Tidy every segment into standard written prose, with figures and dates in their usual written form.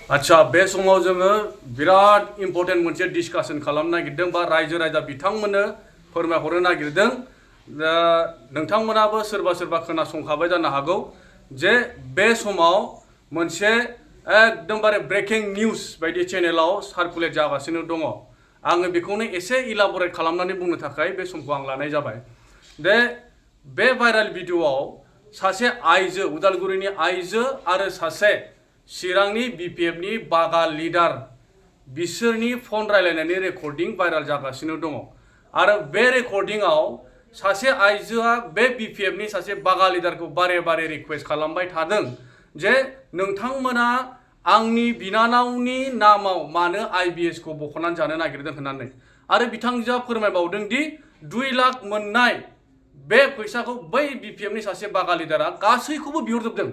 अच्छा बे समाव जोङो बिराद इम्पर्टेन्ट मोनसे डिसकासन खालामनो नागिरदों बा रायजो राजा बिथांमोननो फोरमायहरनो नागिरदों दा नोंथांमोनाबो सोरबा सोरबा खोनासंखाबाय जानो हागौ जे बे समाव मोनसे एकदमबारे ब्रेकिं निउस बायदि चेनेलाव सार्कुलेट जागासिनो दङ आङो बेखौनो एसे इलाबरेट खालामनानै बुंनो थाखाय बे समखौ आं लानाय जाबाय बे भाइराल भिडिअआव सासे आइजो उदालगुरिनि आइजो आरो सासे चिरांनि बिपिएफनि बागा लिडार बिसोरनि फन रायलायनायनि रेकर्डिं भाइराल जागासिनो दङ आरो बे रेकर्डिंआव सासे आइजोआ बे बिपिएफनि सासे बागा लिडारखौ बारे बारे रिक्वेस्ट खालामबाय थादों जे नोंथांमोना आंनि बिनानावनि नामाव मानो आईबीएस खौ बख'नानै जानो नागिरदों होननानै आरो बिथांजोआ फोरमायबावदों दि 2 लाख मोननाय बे फैसाखौ बै बिपिएफनि सासे बागा लिडारा गासैखौबो बिहरजोबदों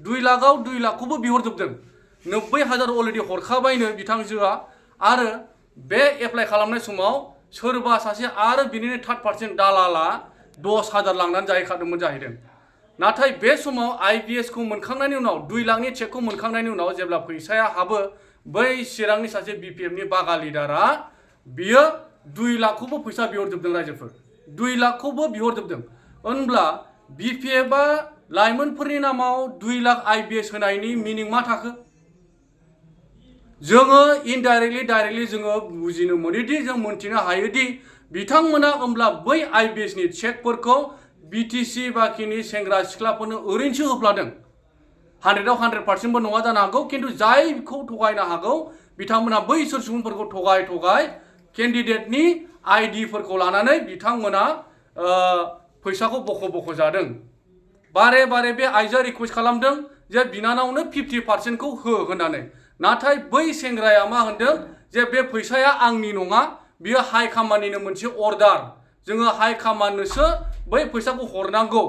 2 लाखखौबो बिहरजोबदों 90,000 अलरेडि हरखाबायनो बिथांजोआ आरो बे एप्लाइ खालामनाय समाव सोरबा सासे आरो बिनिनो 3% दालाला 10,000 लांनानै जाहैखादोंमोन जाहैदों नाथाय बे समाव आईबीएस खौ मोनखांनायनि उनाव 2 लाखनि चेकखौ मोनखांनायनि उनाव जेब्ला फैसाया हाबो बै चिरांनि सासे बिपिएफनि बागा लिडारा बियो 2 लाखखौबो फैसा बिहरजोबदों रायजोफोर 2 लाखखौबो बिहरजोबदों होनब्ला बिपिएफआ लाइमोनफोरनि नामाव 2 लाख आईबीएस होनायनि मिनिं मा थाखो जोङो इनडाइरेक्टलि डाइरेक्टलि जोङो बुजिनो मोनोदि जों मोनथिनो हायोदि बिथांमोना होमब्ला बै आईबीएस नि चेकफोरखौ बीटीसी बाखिनि सेंग्रा सिख्लाफोरनो ओरैनोसो होफ्लादों 100 आव 100% बो नङा जानो हागौ खिन्थु जायखौ थगायनो हागौ बिथांमोना बैसोर सुबुंफोरखौ थगाय केन्डिडेटनि आईडी फोरखौ लानानै बिथांमोना फैसाखौ बख' जादों बारे बारे बे आइजोआ रिक्वेस्ट खालामदों जे बिनानावनो 50% खौ हो होननानै नाथाय बै सेंग्राया मा होनदों जे बे फैसाया आंनि नङा बियो हाइ कमान्डनिनो मोनसे अर्डार जोङो हाइ कमान्डनोसो बै फैसाखौ हरनांगौ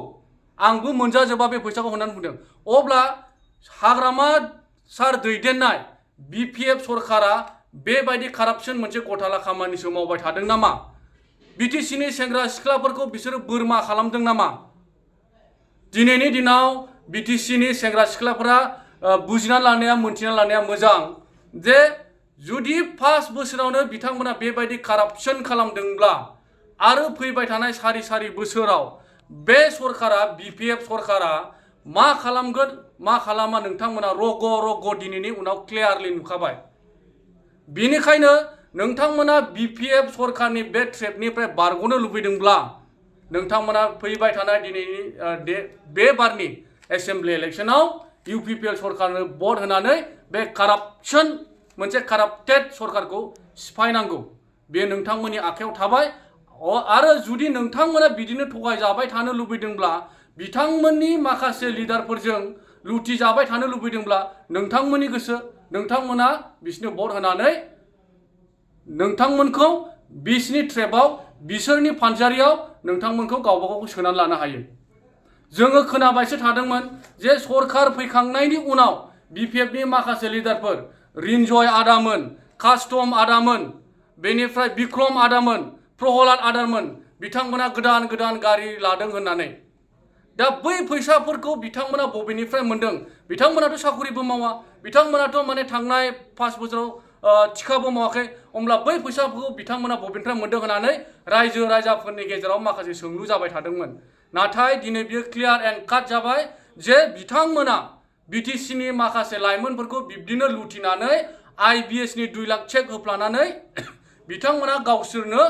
आंबो मोनजाजोबा बे फैसाखौ होननानै बुंदों अब्ला हाग्रामा सार दैदेननाय बिपिएफ सरकारा बेबायदि कारापसन मोनसे गथाला खामानिसो मावबाय थादों नामा बीटीसीनि सेंग्रा सिख्लाफोरखौ बिसोरो बोरमा खालामदों नामा दिनैनि दिनाव बीटीसीनि सेंग्रा सिख्लाफोरा बुजिना लानाया मोनथिना लानाया मोजां जे जुदि 5 बोसोरावनो बिथांमोना बेबायदि कारापसन खालामदोंब्ला आरो फैबाय थानाय सारि बोसोराव बे सरकारा बिपिएफ सरकारा मा खालामगोन मा खालामा नोंथांमोना रग' दिनैनि उनाव क्लियारलि नुखाबाय बेनिखायनो नोंथांमोना बिपिएफ सरकारनि बे ट्रेपनिफ्राय बारग'नो लुबैदोंब्ला नोंथांमोना फैबाय थानाय दिनैनि बे बारनि एसेम्बलि इलेक्शनाव यूपीपीएल सरकारनो भट होनानै बे कारापसन मोनसे काराप्टेड सरकारखौ सिफायनांगौ बे नोंथांमोननि आखायाव थाबाय आरो जुदि नोंथांमोना बिदिनो थगायजाबाय थानो लुबैदोंब्ला बिथांमोननि माखासे लिडारफोरजों लुटि जाबाय थानो लुबैदोंब्ला नोंथांमोननि गोसो नोंथांमोना बिसोरनो भट होनानै नोंथांमोनखौ बिसोरनि ट्रेपआव बिसोरनि फानजारियाव नोंथांमोनखौ गावबा गावखौ सोनानै लानो हायो जोङो खोनाबायसो थादोंमोन जे सरकार फैखांनायनि उनाव बिपिएफनि माखासे लिडारफोर रिन्जय आदामोन कास्टम आदामोन बेनिफ्राय बिक्रम आदामोन प्रहलाद आदामोन बिथांमोना गोदान गारि लादों होननानै दा बै फैसाफोरखौ बिथांमोना बबेनिफ्राय मोनदों बिथांमोनाथ' साखरिबो मावा बिथांमोनाथ' माने थांनाय 5 बोसोराव थिखाबो मावाखै अब्ला बै फैसाफोरखौ बिथांमोना बबेनिफ्राय मोनदों होननानै रायजो राजाफोरनि गेजेराव माखासे सोंलु जाबाय थादोंमोन नाथाय दिनै बियो क्लियार एन्ड काट जाबाय जे बिथांमोना बीटीसीनि माखासे लाइमोनफोरखौ बिब्दिनो लुटिनानै आईबीएस नि 2 लाख चेक होफ्लानानै बिथांमोना गावसोरनो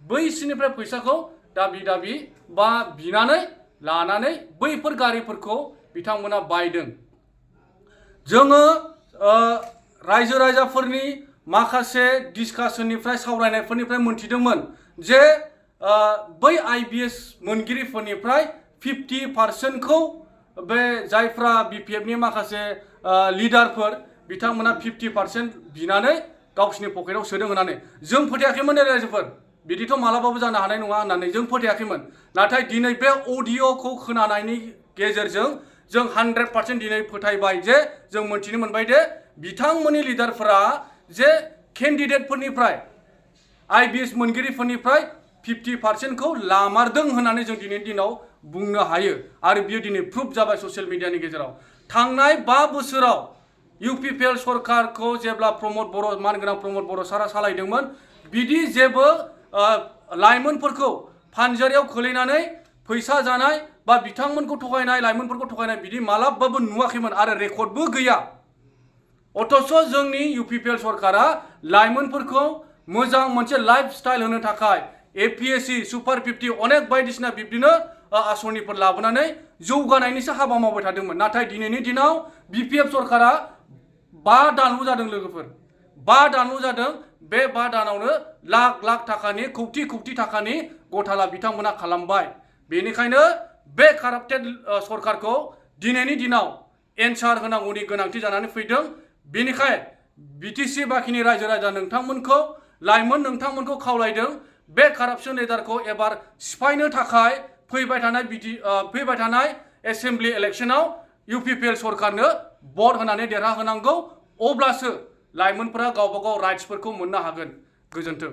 बैसिनिफ्राय फैसाखौ दाबि बा बिनानै लानानै बैफोर गारिफोरखौ बिथांमोना बायदों जोङो रायजो राजाफोरनि माखासे डिसकासननिफ्राय सावरायनायफोरनिफ्राय मोनथिदोंमोन जे बै आईबीएस मोनगिरिफोरनिफ्राय 50% खौ बे जायफ्रा बिपिएफनि माखासे लिडारफोर बिथांमोना 50% बिनानै गावसिनि पकेटाव सोदों होननानै जों फोथायाखैमोन रायजोफोर बिदिथ' मालाबाबो जानो हानाय नङा होननानै जों फोथायाखैमोन नाथाय दिनै बे अडिअ'खौ खोनानायनि गेजेरजों जों 100% दिनै फोथायबाय जे जों मोनथिनो मोनबाय जे बिथांमोननि लिडारफोरा जे केन्डिडेटफोरनिफ्राय आईबीएस मोनगिरिफोरनिफ्राय 50% खौ लामारदों होननानै जों दिनैनि दिनाव बुंनो हायो आरो बियो दिनै प्रुफ जाबाय ससियेल मिडियानि गेजेराव थांनाय 5 बोसोराव UPPL सरकारखौ जेब्ला प्रमद बर' मानगोनां प्रमद बर' सारा सालायदोंमोन बिदि जेबो लाइमोनफोरखौ फानजारियाव खोलैनानै फैसा जानाय बा बिथांमोनखौ थगायनाय लाइमोनफोरखौ थगायनाय बिदि मालाबाबो नुवाखैमोन आरो रेकर्डबो गैया अथच जोंनि UPPL सरकारा लाइमोनफोरखौ मोजां मोनसे लाइफ स्टाइल होनो थाखाय APSC सुपार 50 अनेक बायदिसिना बिब्दिनो आसनिफोर लाबोनानै जौगानायनिसो हाबा मावबाय थादोंमोन नाथाय दिनैनि दिनाव BPF सरकारा 5 दानल' जादों लोगोफोर 5 दानल' जादों बे 5 दानावनो लाख लाख थाखानि कौटि थाखानि गथाला बिथांमोना खालामबाय बेनिखायनो बे काराप्टेड सरकारखौ दिनैनि दिनाव एन्सार होनांगौनि गोनांथि जानानै फैदों बेनिखाय BTC बाखिनि रायजो राजा नोंथांमोनखौ लाइमोन नोंथांमोनखौ खावलायदों बे काराप्शन रेडारखौ एबार सिफायनो थाखाय फैबाय थानाय एसेम्बलि इलेक्शनाव UPPL सरकारनो भट होनानै देरहाहोनांगौ अब्लासो लाइमोनफोरा गावबा गाव राइट्सफोरखौ मोननो हागोन गोजोन्थों